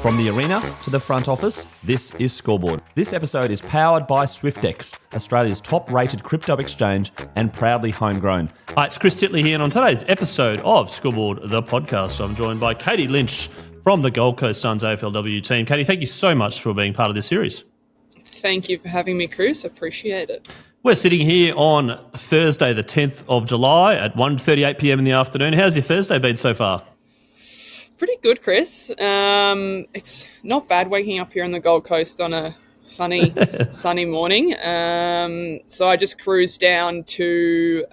From the arena to the front office, this is Scoreboard. This episode is powered by Swyftx, Australia's top-rated crypto exchange and proudly homegrown. Hi, it's Chris Titley here, and on today's episode of Scoreboard, the podcast, I'm joined by Katie Lynch from the Coast Suns AFLW team. Katie, thank you so much for being part of this series. Thank you for having me, Chris. Appreciate it. We're sitting here on Thursday, the 10th of July at 1:38pm in the afternoon. How's your Thursday been so far? Pretty good, Chris. It's not bad waking up here on the Gold Coast on a sunny morning. So I just cruised down to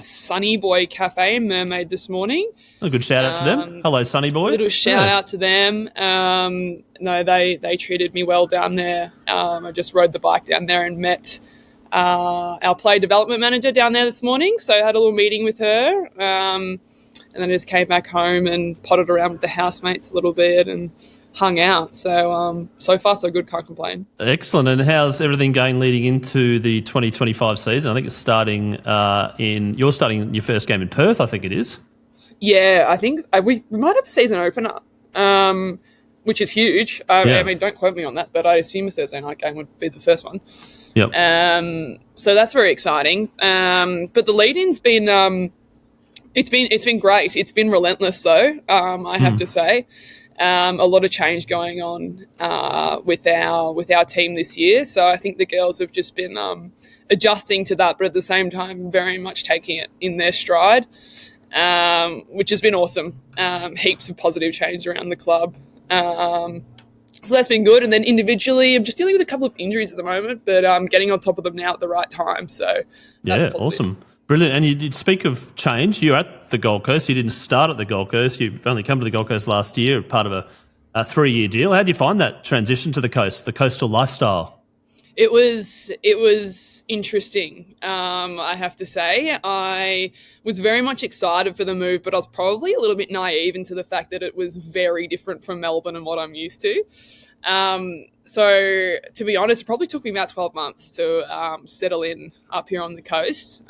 Sunny Boy Cafe in Mermaid this morning. A good shout out to them. Hello, Sunny Boy. Little shout out to them. No, they treated me well down there. I just rode the bike down there and met our player development manager down there this morning. So I had a little meeting with her. And then I just came back home and potted around with the housemates a little bit and hung out. So so far so good, can't complain. Excellent. And how's everything going leading into the 2025 season? I think it's starting you're starting your first game in Perth, I think it is. Yeah, I think we might have a season opener, which is huge. I mean, don't quote me on that, but I assume a Thursday night game would be the first one. Yep. So that's very exciting. But the lead-in's been... It's been great. It's been relentless, though, I have to say. A lot of change going on with our team this year. So I think the girls have just been adjusting to that, but at the same time, very much taking it in their stride, which has been awesome. Heaps of positive change around the club. So that's been good. And then individually, I'm just dealing with a couple of injuries at the moment, but I'm getting on top of them now at the right time. So that's awesome. Brilliant. And you speak of change. You're at the Gold Coast. You didn't start at the Gold Coast. You've only come to the Gold Coast last year, part of a 3-year deal. How do you find that transition to the coast, the coastal lifestyle? It was interesting, I have to say. I was very much excited for the move, but I was probably a little bit naive into the fact that it was very different from Melbourne and what I'm used to. So to be honest, it probably took me about 12 months to settle in up here on the coast.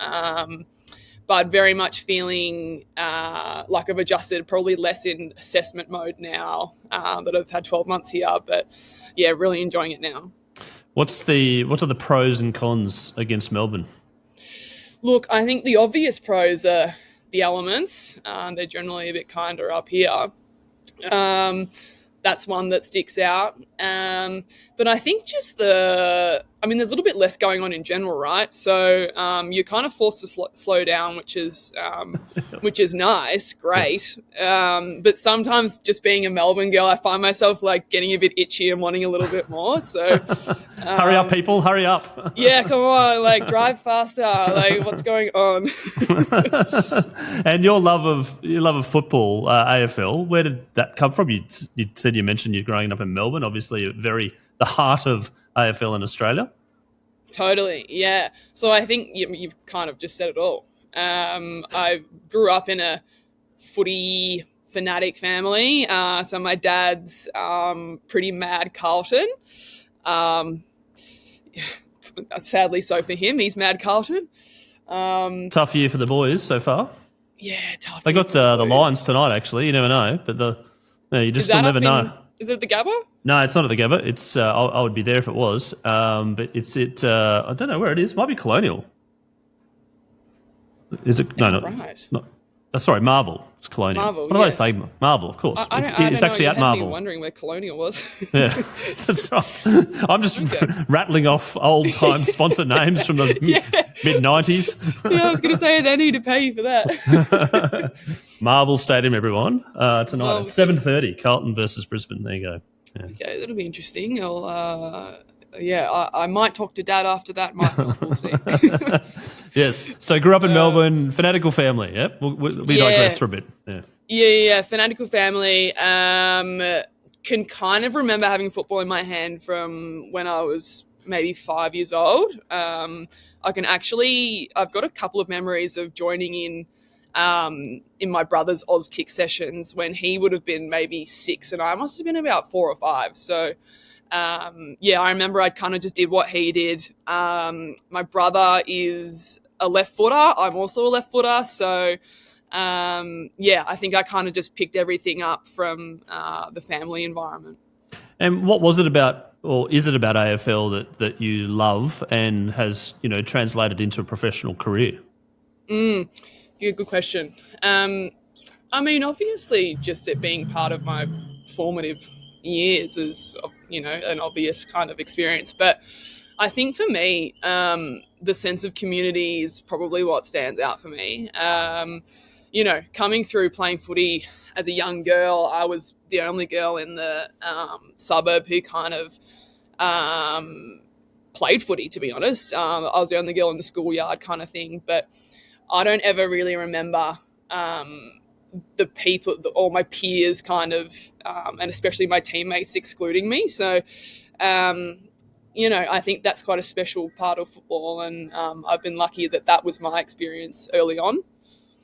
But very much feeling like I've adjusted, probably less in assessment mode now that I've had 12 months here. But yeah, really enjoying it now. What are the pros and cons against Melbourne? Look, I think the obvious pros are the elements. They're generally a bit kinder up here. That's one that sticks out. But I think just there's a little bit less going on in general, right? So you're kind of forced to slow down, which is nice, great. But sometimes just being a Melbourne girl, I find myself like getting a bit itchy and wanting a little bit more. So hurry up, people, hurry up. Yeah, come on, like drive faster. Like what's going on? And your love of football, AFL, where did that come from? You said you mentioned you're growing up in Melbourne, obviously the heart of AFL in Australia. Totally, yeah. So I think you kind of just said it all. I grew up in a footy fanatic family. So my dad's pretty mad Carlton. Sadly so for him, he's mad Carlton. Tough year for the boys so far. Yeah, tough. They got the Lions tonight, actually. You never know, but you just still never know. Is it the Gabba? No, it's not at the Gabba. It's I would be there if it was. But it's I don't know where it is. It might be Colonial. Is it? No, right. Not. Sorry, Marvel. It's Colonial. Marvel. What do I say? Marvel, of course. It's actually at Marvel. I was wondering where Colonial was. Yeah, that's right. I'm just rattling off old time sponsor names from the mid-90s. Yeah, I was going to say they need to pay you for that. Marvel Stadium, everyone. Tonight at 7:30, Carlton versus Brisbane. There you go. Yeah. Okay, that'll be interesting. I might talk to Dad after that. Might not, we'll see. Yes. So grew up in Melbourne, fanatical family. Yep. We digress for a bit. Yeah. Yeah. Fanatical family. Can kind of remember having football in my hand from when I was maybe 5 years old. I've got a couple of memories of joining in my brother's Oz kick sessions when he would have been maybe 6 and I must have been about 4 or 5. So, I remember I kind of just did what he did. My brother is a left footer. I'm also a left footer. So, I think I kind of just picked everything up from the family environment. And what was it about, or is it about AFL that you love and has, translated into a professional career? Yeah, good question. I mean, obviously, just it being part of my formative years is, an obvious kind of experience. But I think for me, the sense of community is probably what stands out for me. Coming through playing footy as a young girl, I was the only girl in the suburb who kind of played footy, to be honest. I was the only girl in the schoolyard kind of thing, but I don't ever really remember the people, all my peers kind of, and especially my teammates excluding me. So, I think that's quite a special part of football, and I've been lucky that was my experience early on.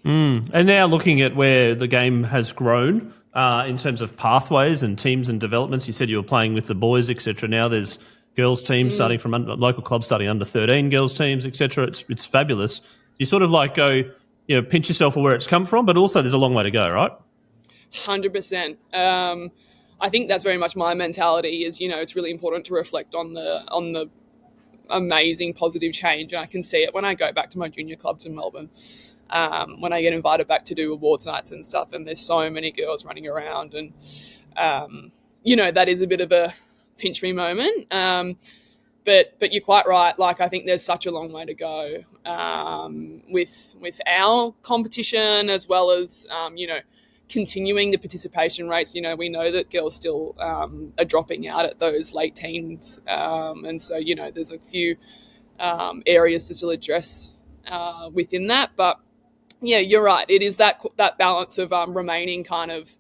And now looking at where the game has grown in terms of pathways and teams and developments, you said you were playing with the boys, etc. Now there's girls teams starting from local clubs starting under 13 girls teams, etc. It's fabulous. You sort of like go, pinch yourself for where it's come from, but also there's a long way to go, right? 100%. I think that's very much my mentality. Is it's really important to reflect on the amazing positive change. I can see it when I go back to my junior clubs in Melbourne. When I get invited back to do awards nights and stuff, and there's so many girls running around, and that is a bit of a pinch me moment. But you're quite right. Like, I think there's such a long way to go with our competition, as well as continuing the participation rates. We know that girls still are dropping out at those late teens, and so there's a few areas to still address within that. But yeah, you're right. It is that balance of remaining kind of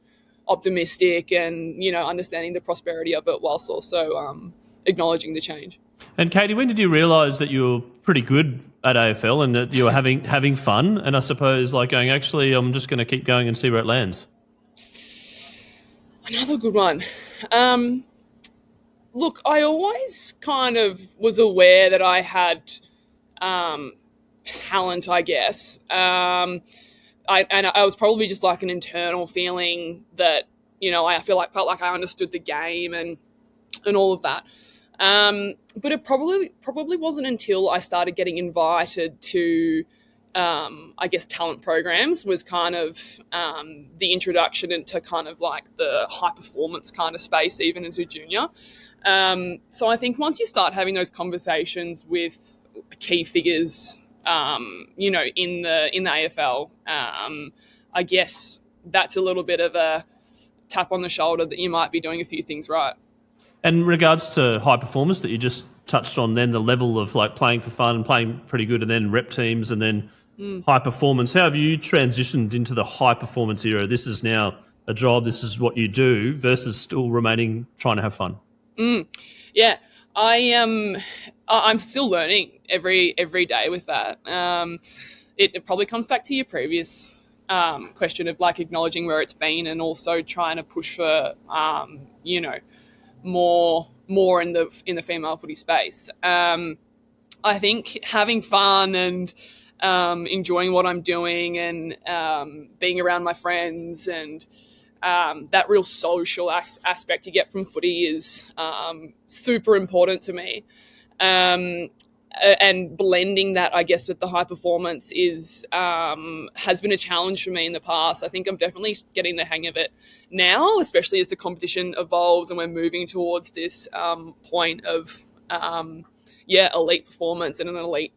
optimistic and understanding the prosperity of it, whilst also acknowledging the change. And Katie, when did you realise that you were pretty good at AFL and that you were having fun? And I suppose like going, actually, I'm just going to keep going and see where it lands. Another good one. Look, I always kind of was aware that I had talent, I guess. I was probably just like an internal feeling that I felt like I understood the game and all of that. But it probably wasn't until I started getting invited to, I guess, talent programs was kind of the introduction into kind of like the high performance kind of space, even as a junior. So I think once you start having those conversations with key figures, in the AFL, I guess that's a little bit of a tap on the shoulder that you might be doing a few things right. And in regards to high performance that you just touched on, then the level of like playing for fun and playing pretty good, and then rep teams, and then high performance. How have you transitioned into the high performance era? This is now a job. This is what you do, versus still remaining trying to have fun. Yeah, I'm still learning every day with that. It probably comes back to your previous question of like acknowledging where it's been, and also trying to push for more in the female footy space. I think having fun and enjoying what I'm doing, and being around my friends, and that real social aspect you get from footy is super important to me. And blending that, I guess, with the high performance is has been a challenge for me in the past. I think I'm definitely getting the hang of it now, especially as the competition evolves and we're moving towards this point of elite performance in an elite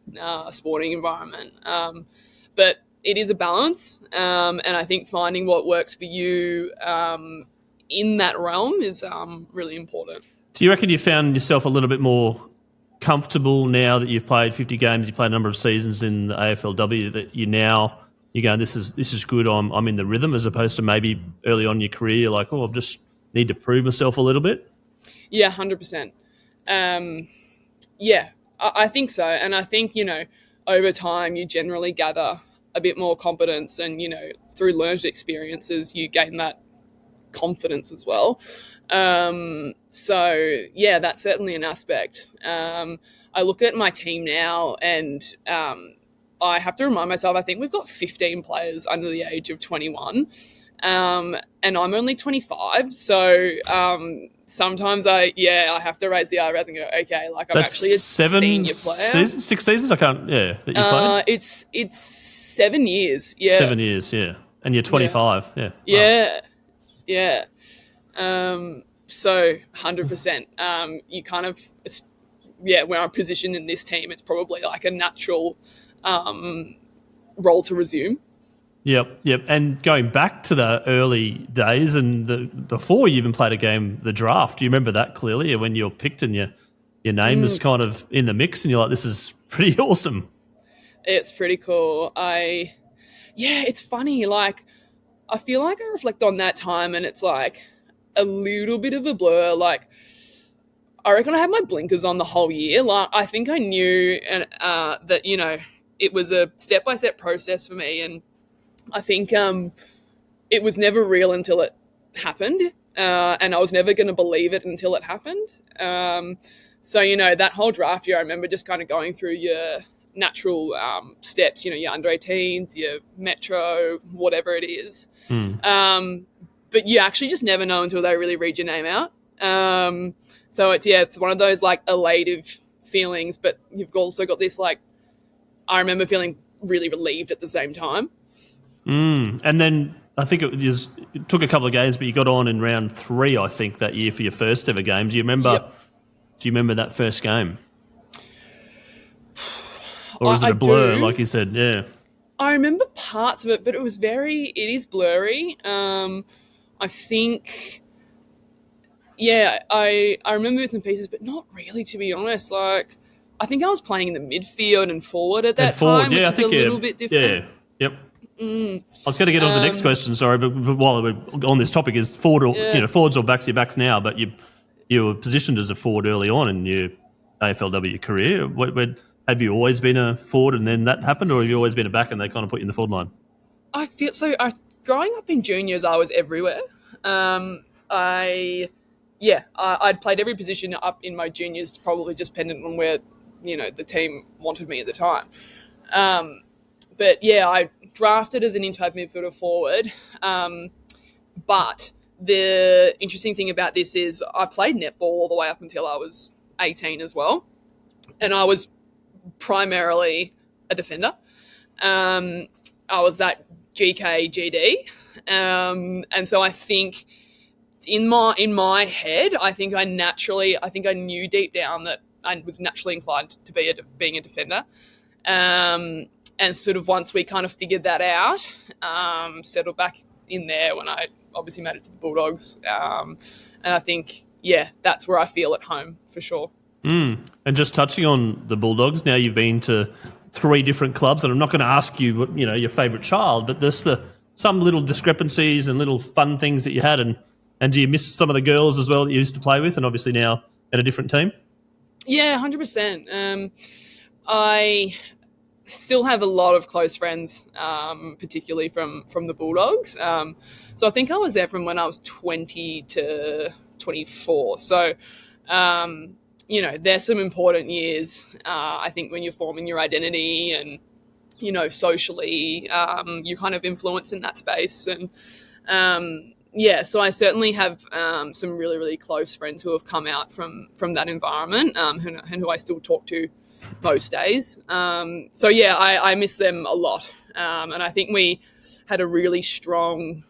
sporting environment. But it is a balance, and I think finding what works for you in that realm is really important. Do you reckon you found yourself a little bit more comfortable now that you've played 50 games, you've played a number of seasons in the AFLW, that you're going, this is good, I'm in the rhythm, as opposed to maybe early on in your career, you're like, I just need to prove myself a little bit? Yeah, 100%. Yeah, I think so. And I think, over time you generally gather a bit more competence, and, through learned experiences, you gain that confidence as well. So yeah, that's certainly an aspect. I look at my team now, and I have to remind myself, I think we've got 15 players under the age of 21, and I'm only 25. So sometimes I have to raise the eyebrows and go, okay, like I'm That's actually a senior player. 6 seasons? I can't, that you played? It's 7 years. Yeah. 7 years, yeah. And you're 25, yeah. Wow. Yeah. Yeah. So 100%. You kind of, where I'm positioned in this team, it's probably like a natural role to resume. Yep. And going back to the early days and before you even played a game, the draft, do you remember that clearly when you were picked and your name was kind of in the mix and you're like, this is pretty awesome? It's pretty cool. It's funny. Like, I feel like I reflect on that time and it's like a little bit of a blur. Like, I reckon I had my blinkers on the whole year. Like, I think I knew that, it was a step-by-step process for me. And I think it was never real until it happened. And I was never going to believe it until it happened. So, that whole draft year, I remember just kind of going through your natural steps, your under 18s, your metro, whatever it is. But you actually just never know until they really read your name out. So it's one of those like elative feelings, but you've also got this like, I remember feeling really relieved at the same time. And then I think it took a couple of games, but you got on in round 3, I think, that year for your first ever game. Do you remember? Yep. Do you remember that first game? Or is it a blur, like you said? Yeah. I remember parts of it, but it is blurry. I think, I remember bits and pieces, but not really, to be honest. Like, I think I was playing in the midfield and forward at that time, which is a little bit different. Yeah, yep. I was going to get on to the next question, sorry, but while we're on this topic, is forwards or backs, your backs now, but you were positioned as a forward early on in your AFLW career. Have you always been a forward and then that happened, or have you always been a back and they kind of put you in the forward line? I feel so. Growing up in juniors, I was everywhere. I'd played every position up in my juniors, probably just dependent on where the team wanted me at the time. But I drafted as an inside midfielder forward. But the interesting thing about this is I played netball all the way up until I was 18 as well, and I was primarily a defender. I was that GK GD, and so I think in my head, I think I knew deep down that I was naturally inclined to being a defender. And sort of once we kind of figured that out, settled back in there when I obviously made it to the Bulldogs. And I think, that's where I feel at home for sure. And just touching on the Bulldogs, now you've been to 3 different clubs, and I'm not going to ask you, your favourite child, but there's some little discrepancies and little fun things that you had, and do you miss some of the girls as well that you used to play with, and obviously now at a different team? Yeah, 100%. I still have a lot of close friends, particularly from the Bulldogs. So I think I was there from when I was 20 to 24. So, there's some important years, I think, when you're forming your identity and, socially, you kind of influence in that space. And, so I certainly have some really, really close friends who have come out from that environment, who I still talk to most days. I miss them a lot. And I think we had a really strong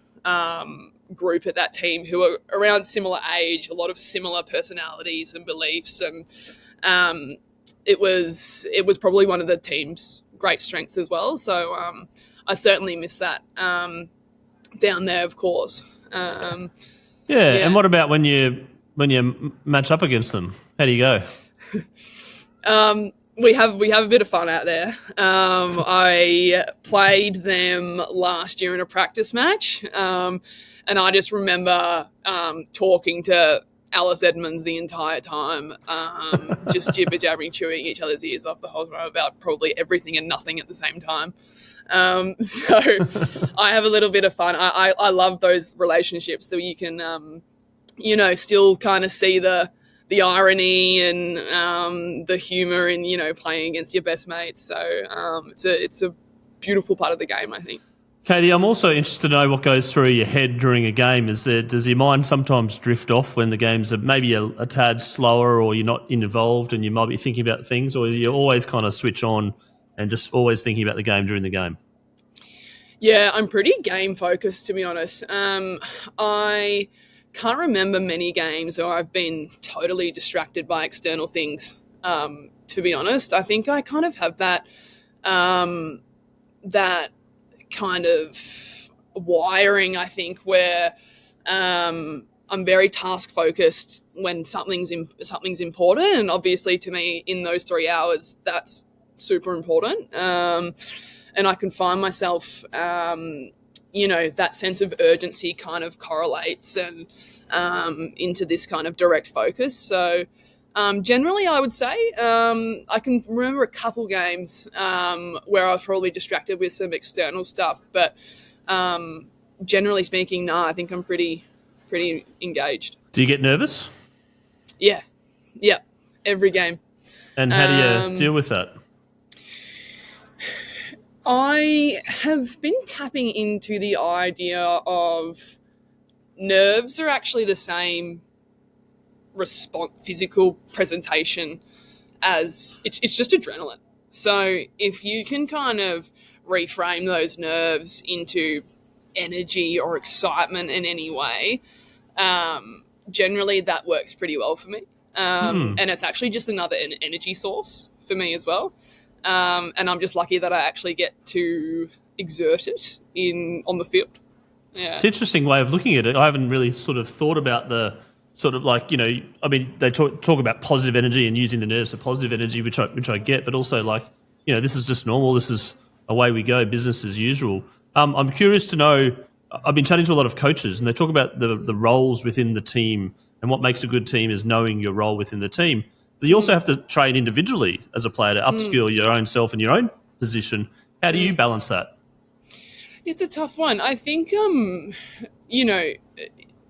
group at that team who were around similar age, a lot of similar personalities and beliefs. And it was probably one of the team's great strengths as well. So I certainly miss that down there, of course. And what about when you match up against them? How do you go? We have a bit of fun out there. I played them last year in a practice match, and I just remember talking to Alice Edmonds the entire time, just jibber-jabbering, chewing each other's ears off the whole time about probably everything and nothing at the same time. So I have a little bit of fun. I love those relationships that you can, still kind of see the irony and the humour in, playing against your best mates. So it's a beautiful part of the game, I think. Katie, I'm also interested to know what goes through your head during a game. Does your mind sometimes drift off when the games are maybe a tad slower, or you're not involved and you might be thinking about things, or you always kind of switch on and just always thinking about the game during the game? Yeah, I'm pretty game focused, to be honest. I can't remember many games where I've been totally distracted by external things. To be honest, I think I kind of have that that kind of wiring, I think, where I'm very task focused when something's important, and obviously to me in those 3 hours that's super important. And I can find myself, that sense of urgency kind of correlates and into this kind of direct focus. So generally, I would say I can remember a couple games where I was probably distracted with some external stuff, but generally speaking, I think I'm pretty engaged. Do you get nervous? Yeah, every game. And how do you deal with that? I have been tapping into the idea of nerves are actually the same physical presentation as it's just adrenaline. So if you can kind of reframe those nerves into energy or excitement in any way, generally that works pretty well for me. And it's actually just another energy source for me as well. And I'm just lucky that I actually get to exert it on the field. Yeah. It's an interesting way of looking at it. I haven't really sort of thought about the sort of like, they talk about positive energy and using the nerves for positive energy, which I get, but also like, this is just normal. This is away we go, business as usual. I'm curious to know, I've been chatting to a lot of coaches and they talk about the roles within the team, and what makes a good team is knowing your role within the team. But you also have to train individually as a player to upskill your own self and your own position. How do you balance that? It's a tough one. I think,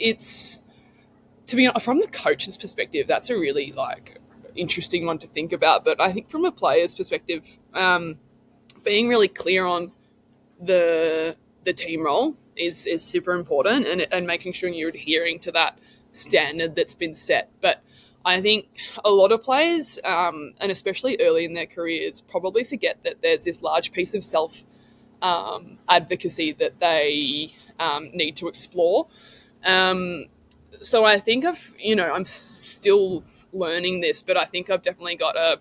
it's, to be honest, from the coach's perspective, that's a really interesting one to think about. But I think from a player's perspective, being really clear on the team role is super important, and making sure you're adhering to that standard that's been set. But I think a lot of players, and especially early in their careers, probably forget that there's this large piece of self advocacy that they need to explore. So I think I'm still learning this, but I think I've definitely got a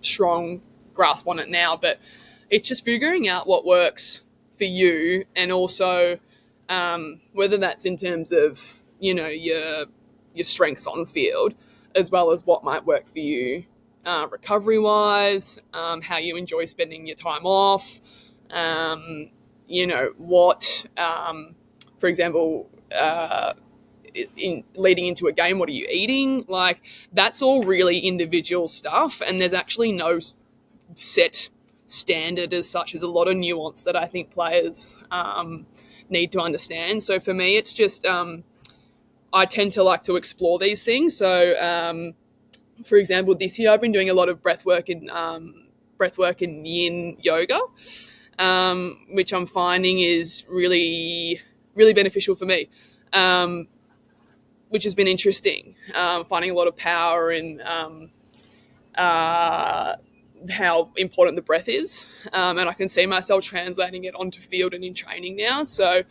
strong grasp on it now. But it's just figuring out what works for you, and also whether that's in terms of your strengths on field, as well as what might work for you recovery wise, how you enjoy spending your time off, what, for example, in leading into a game, what are you eating? Like, that's all really individual stuff, and there's actually no set standard as such. As a lot of nuance that I think players need to understand. So for me, it's just I tend to like to explore these things. So for example, this year I've been doing a lot of breath work in yin yoga, which I'm finding is really, really beneficial for me, which has been interesting, finding a lot of power in how important the breath is, and I can see myself translating it onto field and in training now. So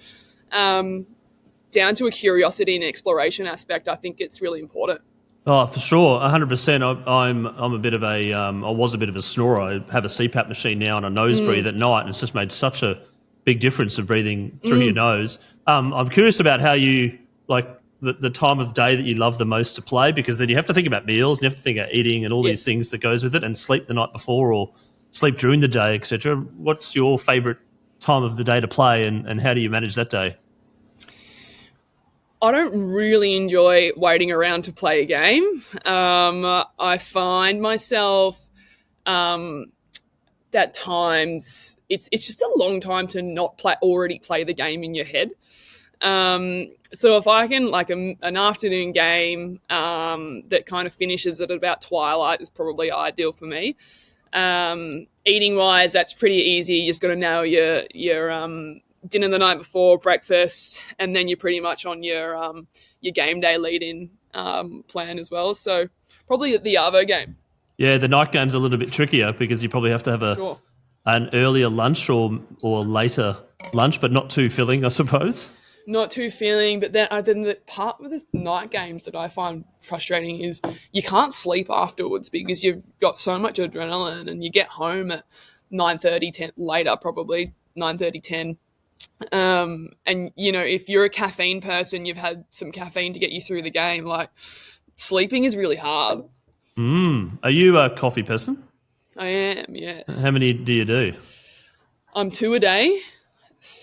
down to a curiosity and exploration aspect, I think it's really important. Oh, for sure, 100%. I'm a bit of a I was a bit of a snorer. I have a CPAP machine now and a nose breathe at night, and it's just made such a big difference of breathing through your nose. I'm curious about how you like the time of day that you love the most to play, because then you have to think about meals and you have to think about eating and all these things that goes with it, and sleep the night before or sleep during the day, etc. What's your favourite time of the day to play, and how do you manage that day? I don't really enjoy waiting around to play a game. I find myself at times it's just a long time to not already play the game in your head. So if I can, like an afternoon game that kind of finishes at about twilight is probably ideal for me. Eating wise, that's pretty easy. You just got to nail your dinner the night before, breakfast, and then you're pretty much on your game day lead-in plan as well. So probably the Arvo game. Yeah, the night game's a little bit trickier because you probably have to have an earlier lunch or later lunch, but not too filling, I suppose. Not too filling, but then the part with the night games that I find frustrating is you can't sleep afterwards because you've got so much adrenaline, and you get home at 9:30, 10 later, probably 9:30, 10. And if you're a caffeine person, you've had some caffeine to get you through the game. Like, sleeping is really hard. Are you a coffee person? I am, yes. How many do you do? I'm 2 a day.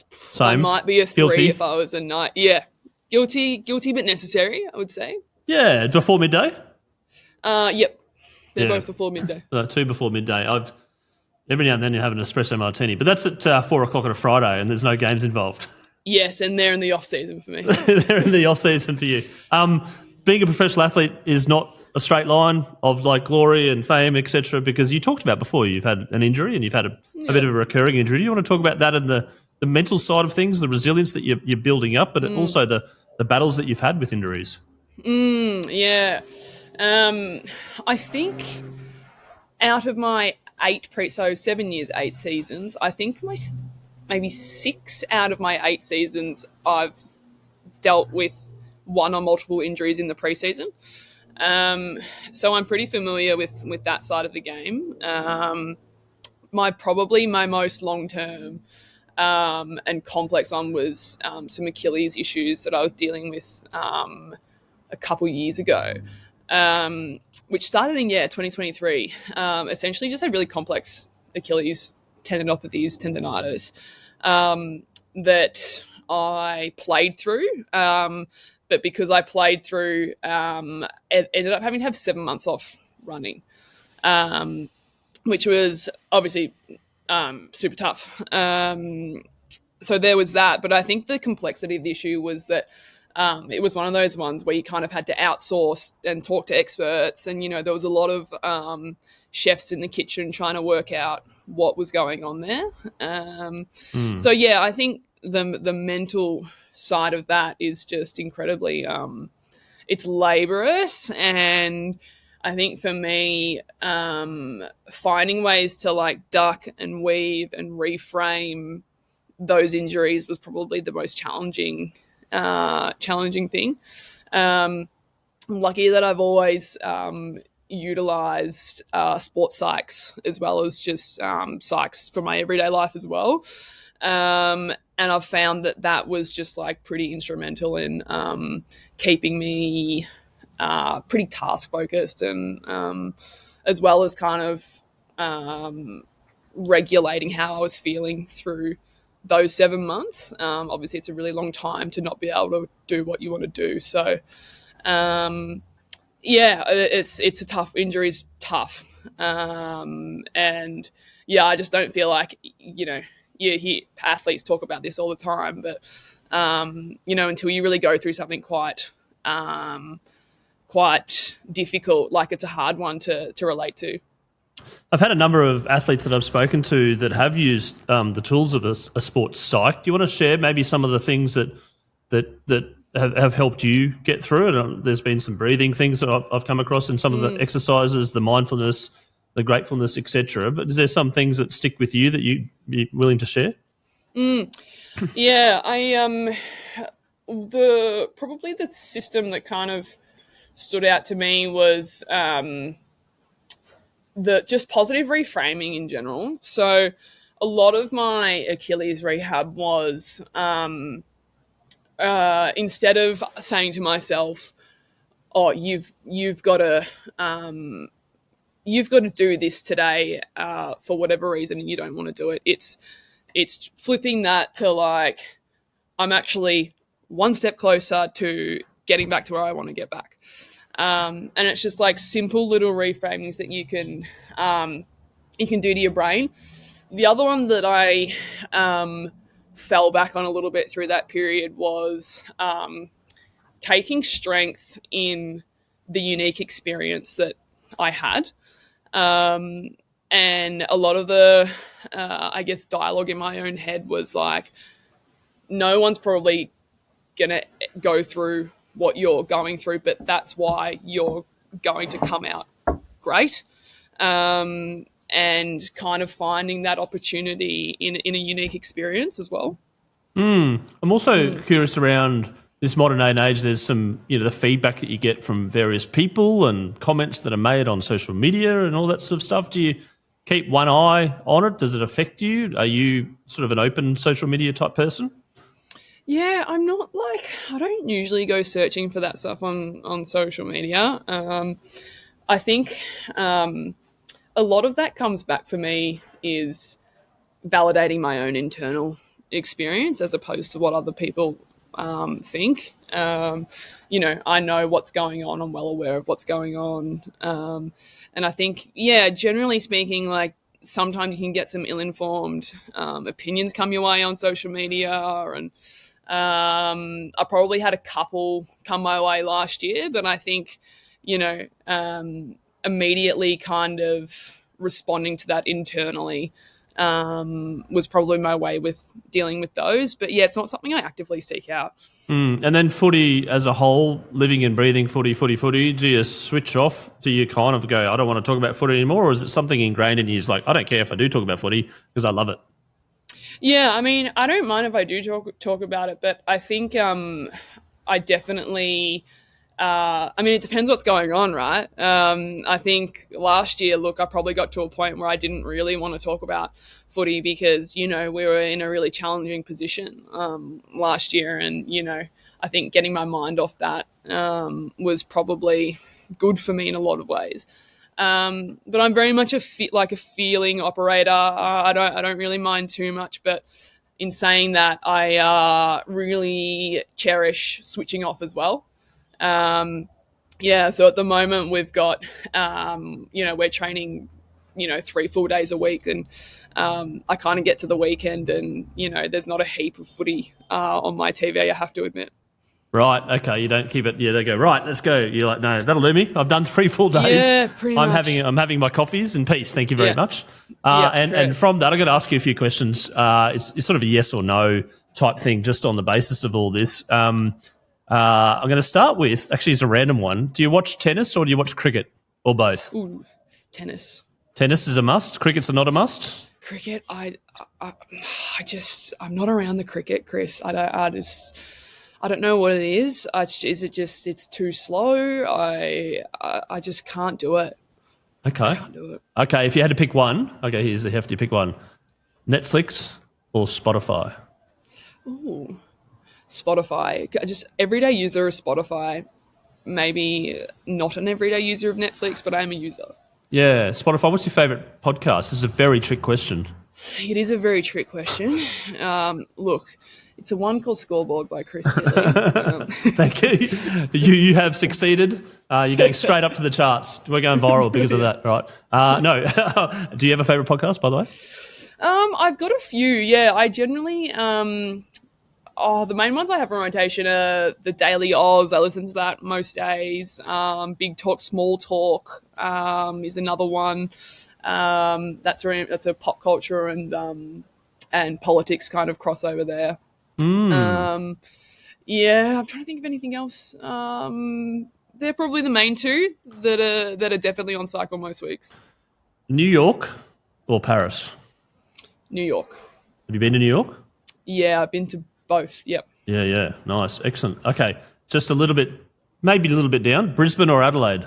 Same. I might be a 3 Guilty? if I was a night. Yeah, guilty but necessary, I would say. Yeah, before midday? Yep. They're Yeah. both before midday. 2 before midday. Every now and then you have an espresso martini, but that's at 4 o'clock on a Friday and there's no games involved. Yes, and they're in the off season for me. They're in the off season for you. Being a professional athlete is not a straight line of like glory and fame, etc. Because you talked about before you've had an injury and you've had a bit of a recurring injury. Do you want to talk about that and the mental side of things, the resilience that you're building up, but also the battles that you've had with injuries? Yeah. I think out of my 7 years, 8 seasons, I think maybe 6 out of my 8 seasons I've dealt with one or multiple injuries in the preseason. So I'm pretty familiar with that side of the game. Probably my most long-term and complex one was some Achilles issues that I was dealing with a couple years ago, which started in 2023. Essentially just had really complex Achilles tendonitis that I played through. But because I played through, it ended up having to have 7 months off running, which was obviously super tough. So there was that. But I think the complexity of the issue was that it was one of those ones where you kind of had to outsource and talk to experts. And, there was a lot of chefs in the kitchen trying to work out what was going on there. So, I think the mental side of that is just incredibly it's laborious, and I think for me finding ways to like duck and weave and reframe those injuries was probably the most challenging thing. I'm lucky that I've always utilized sports psychs as well as just psychs for my everyday life as well. And I've found that was just like pretty instrumental in keeping me pretty task focused, and as well as kind of regulating how I was feeling through those 7 months. Obviously, it's a really long time to not be able to do what you want to do. So, it's a tough. Injury's tough, and I just don't feel like you hear athletes talk about this all the time, but until you really go through something quite difficult, like it's a hard one to relate to. I've had a number of athletes that I've spoken to that have used the tools of a sports psych. Do you want to share maybe some of the things that have helped you get through it? There's been some breathing things that I've come across in some of the exercises, the mindfulness, the gratefulness, etc. But is there some things that stick with you that you're willing to share? Yeah, probably the system that kind of stood out to me was the just positive reframing in general. So a lot of my Achilles rehab was instead of saying to myself, "Oh, you've got to do this today for whatever reason," and you don't want to do it. It's flipping that to like, I'm actually one step closer to getting back to where I want to get back. And it's just like simple little reframings that you can do to your brain. The other one that I fell back on a little bit through that period was taking strength in the unique experience that I had. And a lot of the, I guess, dialogue in my own head was like, no one's probably going to go through what you're going through, but that's why you're going to come out great. And kind of finding that opportunity in a unique experience as well. I'm also curious around this modern day and age. There's some, the feedback that you get from various people and comments that are made on social media and all that sort of stuff. Do you keep one eye on it? Does it affect you? Are you sort of an open social media type person? Yeah, I'm not I don't usually go searching for that stuff on social media. I think a lot of that comes back for me is validating my own internal experience as opposed to what other people think. I know what's going on. I'm well aware of what's going on. And I think, generally speaking, sometimes you can get some ill-informed opinions come your way on social media. And I probably had a couple come my way last year, but I think, immediately kind of responding to that internally was probably my way with dealing with those. But it's not something I actively seek out. And then footy as a whole, living and breathing footy, do you switch off? Do you kind of go, I don't want to talk about footy anymore? Or is it something ingrained in you? It's like, I don't care if I do talk about footy because I love it. Yeah, I mean, I don't mind if I do talk about it, but I think I definitely... it depends what's going on, right? I think last year, I probably got to a point where I didn't really want to talk about footy because, we were in a really challenging position last year. And, I think getting my mind off that was probably good for me in a lot of ways. But I'm very much a feeling operator. I don't really mind too much, but in saying that, I really cherish switching off as well. So at the moment we've got, we're training, 3 full days a week, and I kind of get to the weekend and, there's not a heap of footy on my TV, I have to admit. Right, okay, you don't keep it, they go, right, let's go. You're like, no, that'll do me. I've done 3 full days. Yeah, pretty much. I'm having my coffees in peace, thank you very much. Correct. And from that, I'm going to ask you a few questions. It's sort of a yes or no type thing just on the basis of all this. I'm going to start with, actually it's a random one. Do you watch tennis or do you watch cricket or both? Ooh, tennis. Tennis is a must. Cricket's not a must. Cricket, I'm not around the cricket, Chris. I don't know what it is. It's too slow. I just can't do it. Okay. I can't do it. Okay, if you had to pick one, okay, here's a hefty pick one. Netflix or Spotify? Ooh. Spotify. Just everyday user of Spotify. Maybe not an everyday user of Netflix, but I am a user. Yeah, Spotify. What's your favourite podcast? This is a very trick question. It is a very trick question. Look, it's a one called Scoreboard by Chris Titley. Thank you. You have succeeded. You're going straight up to the charts. We're going viral because of that, right? No. Do you have a favourite podcast, by the way? I've got a few. Yeah, I generally... the main ones I have in rotation are the Daily Oz. I listen to that most days. Big Talk, Small Talk is another one. That's a pop culture and politics kind of crossover there. I'm trying to think of anything else. They're probably the main two that are definitely on cycle most weeks. New York or Paris? New York. Have you been to New York? Yeah, I've been to both. Yep. Yeah. Nice. Excellent. Okay. Just maybe a little bit down. Brisbane or Adelaide?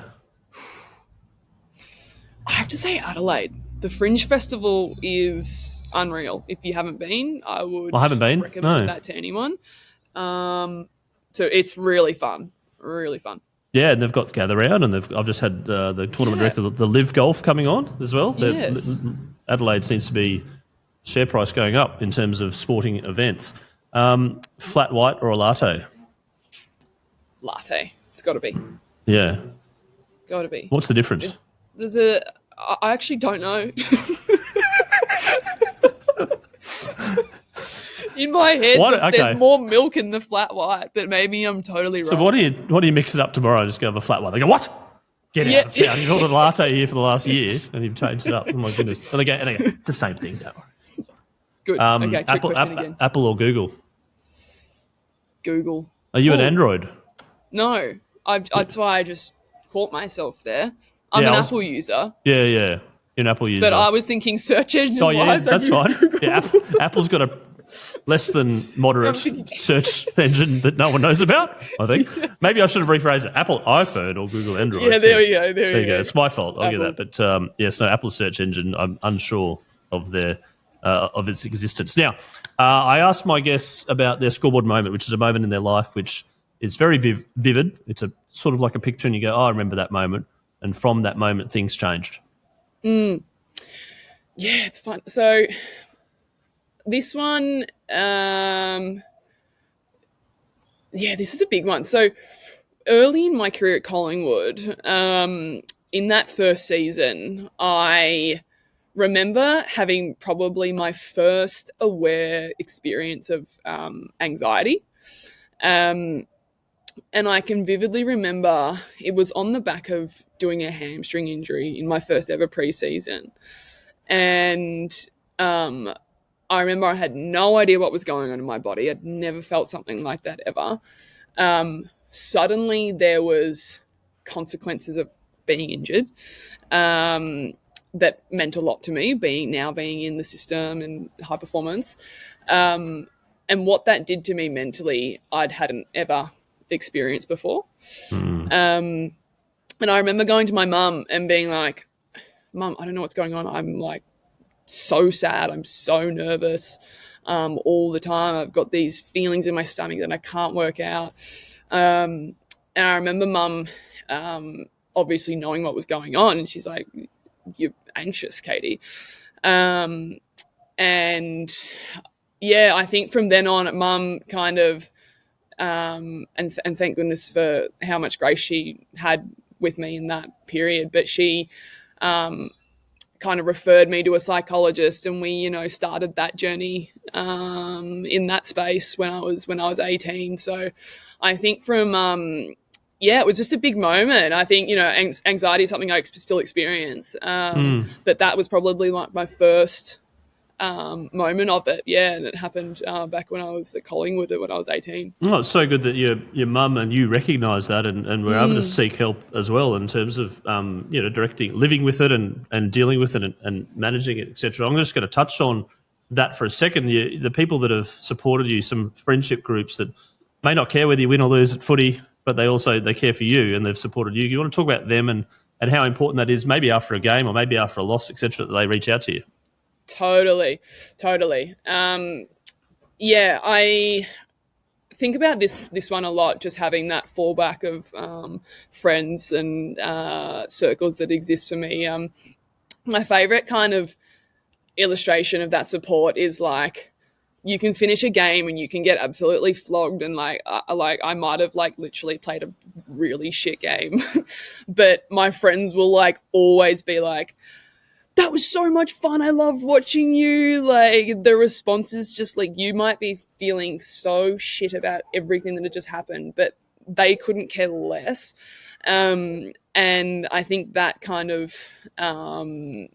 I have to say Adelaide. The Fringe Festival is unreal. If you haven't been, I haven't been. Recommend that to anyone. So it's really fun. Really fun. Yeah, and they've got Gather Round, and I've just had the tournament director, the Live Golf, coming on as well. Yes. Adelaide seems to be share price going up in terms of sporting events. Flat white or a latte? Latte. It's got to be. Yeah. Got to be. What's the difference? I actually don't know. In my head, there's more milk in the flat white, but maybe I'm totally wrong. So what do you mix it up tomorrow? Just go have a flat white. They go, what? Get out of town. You've ordered a latte here for the last year and you've changed it up. Oh, my goodness. And again, it's the same thing, don't worry. Good. Okay, trick question again. Apple or Google? Google. Are you an Android? No. That's why I just caught myself there. I'm an Apple user. Yeah. You're an Apple user. But I was thinking search engine wise. Oh, yeah, that's fine. Yeah, Apple's got a less than moderate search engine that no one knows about, I think. Maybe I should have rephrased it. Apple iPhone or Google Android. Yeah, there we go. There you go. It's my fault. I'll Apple. get that. But so Apple's search engine, I'm unsure of of its existence. Now, I asked my guests about their scoreboard moment, which is a moment in their life which is very vivid. It's a sort of like a picture and you go, oh, I remember that moment. And from that moment, things changed. Yeah, it's fun. So this one, this is a big one. So early in my career at Collingwood, in that first season, I remember having probably my first aware experience of anxiety. And I can vividly remember it was on the back of doing a hamstring injury in my first ever preseason. And I remember I had no idea what was going on in my body. I'd never felt something like that ever. Suddenly there was consequences of being injured that meant a lot to me, being in the system and high performance. And what that did to me mentally, hadn't ever experienced before. And I remember going to my mum and being like, Mum, I don't know what's going on. I'm like so sad. I'm so nervous all the time. I've got these feelings in my stomach that I can't work out. And I remember Mum obviously knowing what was going on. And she's like, you're anxious, Katie. And yeah, I think from then on, Mum kind of, and thank goodness for how much grace she had with me in that period, but she kind of referred me to a psychologist, and we, started that journey in that space when I was 18. So I think from it was just a big moment. I think anxiety is something I still experience, but that was probably like my first moment of it. Yeah, and it happened back when I was at Collingwood when I was 18. Oh, it's so good that your mum and you recognise that and were able to seek help as well in terms of directing, living with it and dealing with it and managing it, etc. I'm just going to touch on that for a second. The people that have supported you, some friendship groups that may not care whether you win or lose at footy, but they care for you and they've supported you. You want to talk about them and how important that is, maybe after a game or maybe after a loss, etc., that they reach out to you. Totally. I think about this one a lot, just having that fallback of friends and circles that exist for me. My favourite kind of illustration of that support is like, you can finish a game and you can get absolutely flogged and I might have literally played a really shit game, but my friends will always be like, that was so much fun. I loved watching you. The response is just you might be feeling so shit about everything that had just happened, but they couldn't care less. And I think that kind of, that's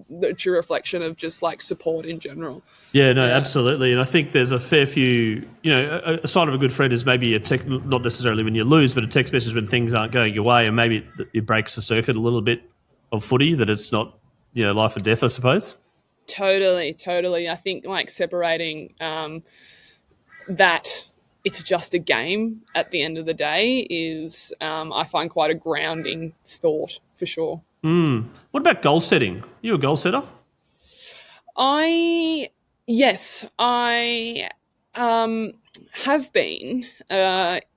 the true reflection of just support in general. Yeah, no, absolutely. And I think there's a fair few, a sign of a good friend is maybe a text, not necessarily when you lose, but a text message when things aren't going your way, and maybe it breaks the circuit a little bit of footy, that it's not life or death, I suppose. Totally. I think separating that it's just a game at the end of the day is I find quite a grounding thought for sure. What about goal setting? You a goal setter? Yes, I have been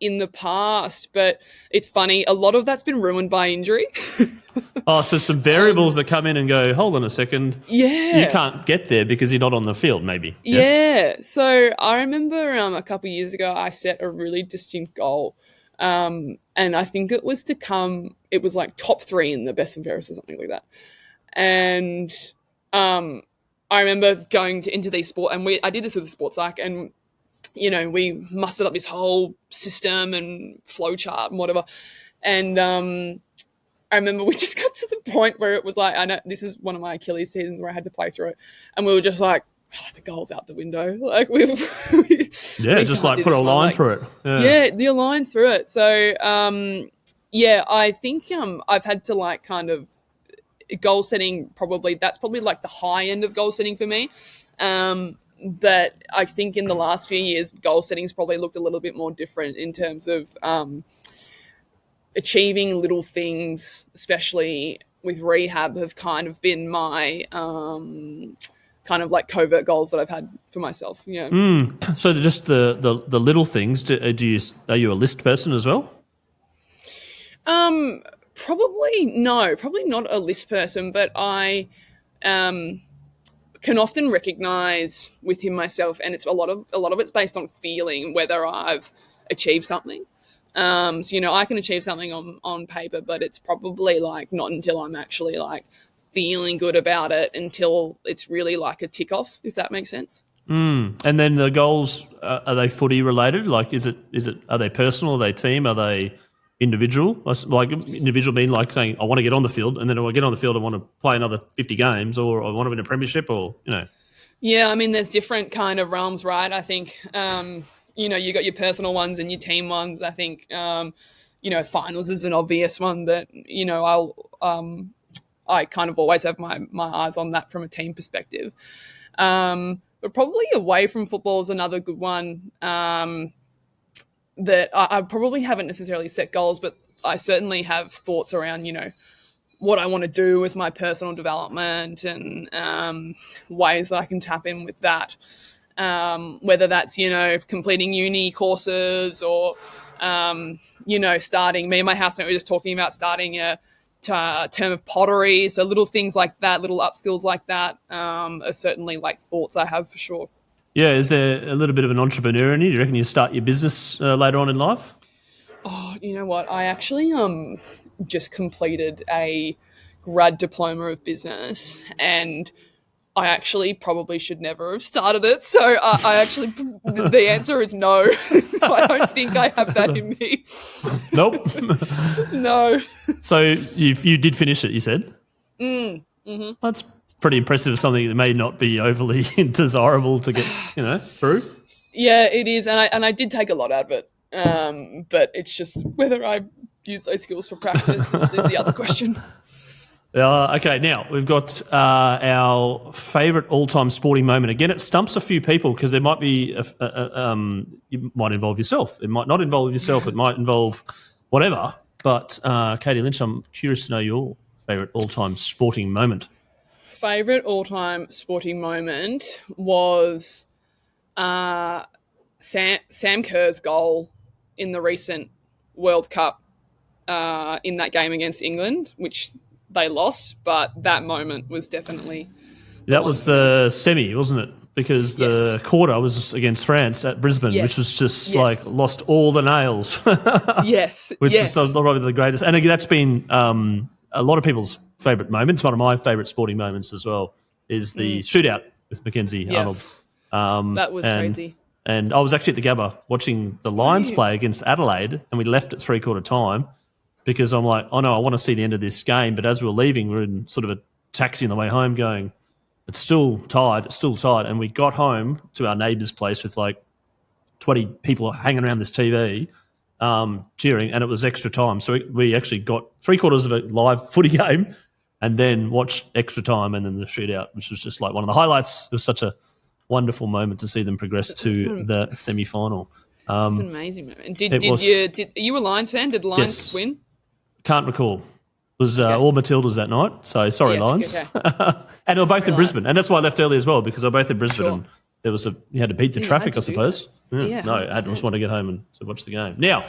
in the past, but it's funny, a lot of that's been ruined by injury. Oh, so some variables that come in and go, hold on a second. Yeah. You can't get there because you're not on the field, maybe. Yeah. So I remember a couple of years ago, I set a really distinct goal. And I think it was top 3 in the best and fairest or something like that. And I remember going into these sport, and I did this with the sports psych, and we mustered up this whole system and flow chart and whatever. And I remember we just got to the point where it was like, I know this is one of my Achilles seasons where I had to play through it, and we were just like, the goal's out the window. Like we just like put a line through it. Yeah, the lines through it. So I think I've had to like kind of goal setting. That's probably like the high end of goal setting for me. But I think in the last few years, goal setting's probably looked a little bit more different in terms of achieving little things, especially with rehab, have kind of been my kind of like covert goals that I've had for myself. So just the little things. Are you a list person as well? Probably not a list person, but I can often recognize within myself, and it's a lot of it's based on feeling whether I've achieved something. So I can achieve something on paper, but it's probably like not until I'm actually like feeling good about it until it's really like a tick off, if that makes sense. And then the goals, are they footy related? Like, are they personal? Are they team? Are they individual? Like individual being like saying, I want to get on the field, and then when I get on the field, I want to play another 50 games, or I want to win a premiership, or. Yeah, I mean, there's different kind of realms, right? I think, you got your personal ones and your team ones. I think, finals is an obvious one that, I kind of always have my eyes on that from a team perspective. But probably away from football is another good one that I probably haven't necessarily set goals, but I certainly have thoughts around, what I want to do with my personal development and ways that I can tap in with that. Whether that's, completing uni courses or, starting, me and my housemate were just talking about starting a term of pottery. So little things like that, little upskills like that are certainly like thoughts I have for sure. Yeah, is there a little bit of an entrepreneur in you? Do you reckon you start your business later on in life? Oh, you know what? I actually just completed a grad diploma of business, and I actually probably should never have started it. So the answer is no. I don't think I have that in me. Nope. No. So you did finish it, you said? Mm-hmm. That's pretty impressive, something that may not be overly desirable to get, through. Yeah, it is. And I did take a lot out of it. But it's just whether I use those skills for practice is the other question. Okay, now we've got our favourite all-time sporting moment. Again, it stumps a few people because there might be you might involve yourself. It might not involve yourself. It might involve whatever. But Katie Lynch, I'm curious to know your favourite all-time sporting moment. Favourite all-time sporting moment was Sam Kerr's goal in the recent World Cup in that game against England, which they lost, but that moment was definitely... That was the semi, wasn't it? Because the quarter was against France at Brisbane, which was just like lost all the nails. Yes. Which is probably the greatest. And again, that's been a lot of people's favourite moment. It's one of my favourite sporting moments as well, is the shootout with Mackenzie Arnold. That was crazy. And I was actually at the Gabba watching the Lions play against Adelaide, and we left at three-quarter time because I'm like, oh no, I want to see the end of this game. But as we were leaving, we were in sort of a taxi on the way home going, it's still tied. And we got home to our neighbour's place with like 20 people hanging around this TV cheering, and it was extra time. So we actually got three-quarters of a live footy game and then watched extra time and then the shootout, which was just like one of the highlights. It was such a wonderful moment to see them progress to the semi-final. It was an amazing moment. Are you a Lions fan? Did the Lions win? Can't recall. It was all Matildas that night, so sorry, Lions. Okay. And they were both in Brisbane, and that's why I left early as well, because they were both in Brisbane and there was you had to beat the traffic, I suppose. No, I just want to get home and watch the game. Now,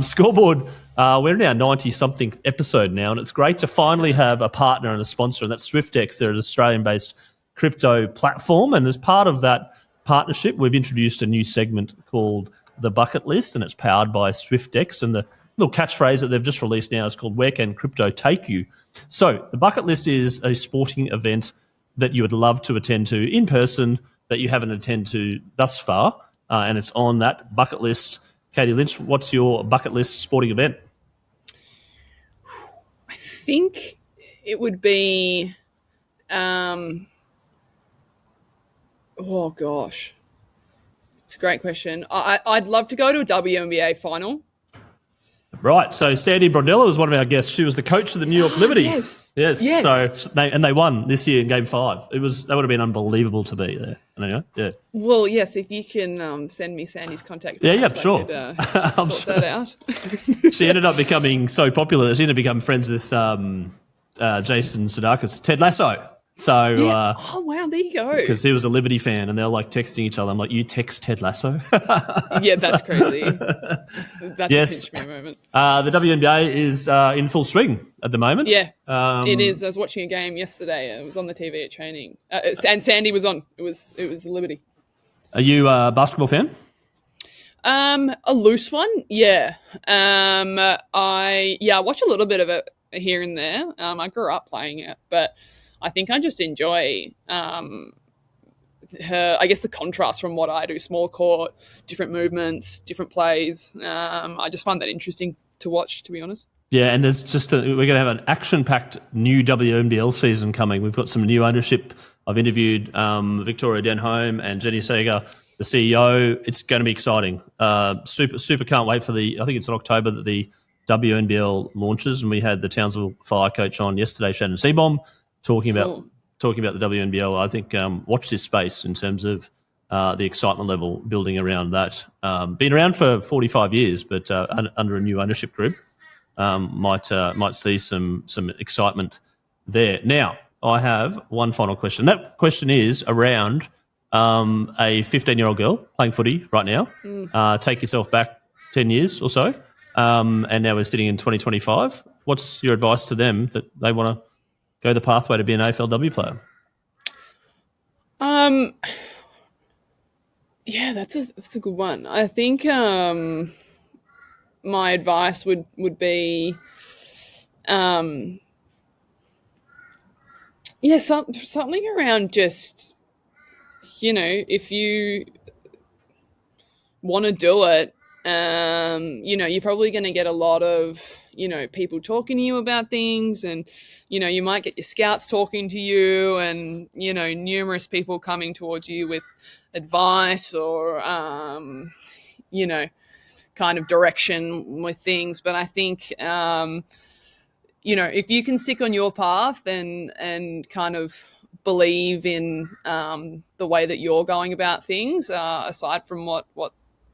Scoreboard, we're in our 90-something episode now, and it's great to finally have a partner and a sponsor, and that's Swyftx. They're an Australian-based crypto platform, and as part of that partnership, we've introduced a new segment called The Bucket List, and it's powered by Swyftx, and the little catchphrase that they've just released now is called Where Can Crypto Take You? So the bucket list is a sporting event that you would love to attend to in person that you haven't attended to thus far, and it's on that bucket list. Katie Lynch, what's your bucket list sporting event? think it would be, oh gosh, it's a great question. I'd love to go to a WNBA final. Right, so Sandy Brodella was one of our guests. She was the coach of the New York Liberty. Yes. So they won this year in Game 5. That would have been unbelievable to be there. Anyway, yeah. Well, yes, if you can send me Sandy's contact. Yeah, sure. Could, sort that out. She ended up becoming so popular that she ended up becoming friends with Jason Sudeikis, Ted Lasso. So, oh wow, there you go. Because he was a Liberty fan, and they're like texting each other. I'm like, you text Ted Lasso? Yeah, that's crazy. That's a pinch me moment. The WNBA is in full swing at the moment. Yeah, it is. I was watching a game yesterday. It was on the TV at training, and Sandy was on. It was the Liberty. Are you a basketball fan? A loose one, yeah. I watch a little bit of it here and there. I grew up playing it, but I think I just enjoy the contrast from what I do, small court, different movements, different plays. I just find that interesting to watch, to be honest. Yeah, and there's we're going to have an action-packed new WNBL season coming. We've got some new ownership. I've interviewed Victoria Denholm and Jenny Seeger, the CEO. It's going to be exciting. Super can't wait for I think it's in October that the WNBL launches, and we had the Townsville Fire coach on yesterday, Shannon Seabohm, talking about the WNBL. I think watch this space in terms of the excitement level building around that. Been around for 45 years, but under a new ownership group, might see some excitement there. Now, I have one final question. That question is around a 15-year-old girl playing footy right now. Take yourself back 10 years or so, and now we're sitting in 2025. What's your advice to them that they want to go the pathway to be an AFLW player? Yeah, that's a good one. I think my advice would be something around just, if you want to do it, you're probably going to get a lot of people talking to you about things, and you might get your scouts talking to you, and numerous people coming towards you with advice or kind of direction with things. But I think if you can stick on your path and kind of believe in the way that you're going about things, aside from what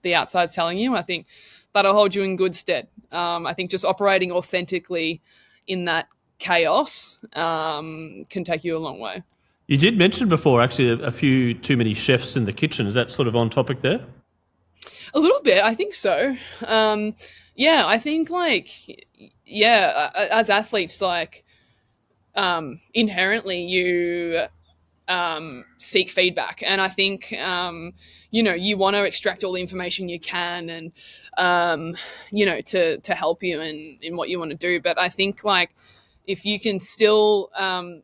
the outside's telling you, I think that'll hold you in good stead. I think just operating authentically in that chaos can take you a long way. You did mention before, actually, a few too many chefs in the kitchen. Is that sort of on topic there? A little bit, I think so. I think as athletes, inherently you seek feedback, and I think you want to extract all the information you can, and to help you in what you want to do. But I think if you can still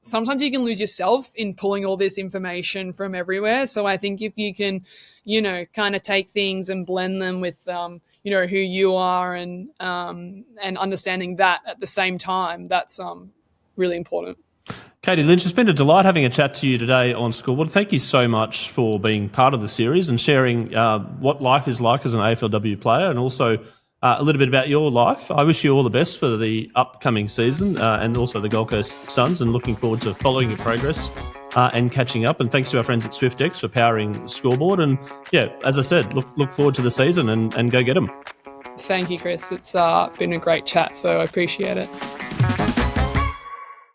sometimes you can lose yourself in pulling all this information from everywhere. So I think if you can kind of take things and blend them with who you are, and understanding that at the same time, that's really important. Katie Lynch, it's been a delight having a chat to you today on Scoreboard. Thank you so much for being part of the series and sharing what life is like as an AFLW player, and also a little bit about your life. I wish you all the best for the upcoming season and also the Gold Coast Suns, and looking forward to following your progress and catching up. And thanks to our friends at Swyftx for powering Scoreboard. And as I said, look forward to the season and go get them. Thank you, Chris. It's been a great chat, so I appreciate it.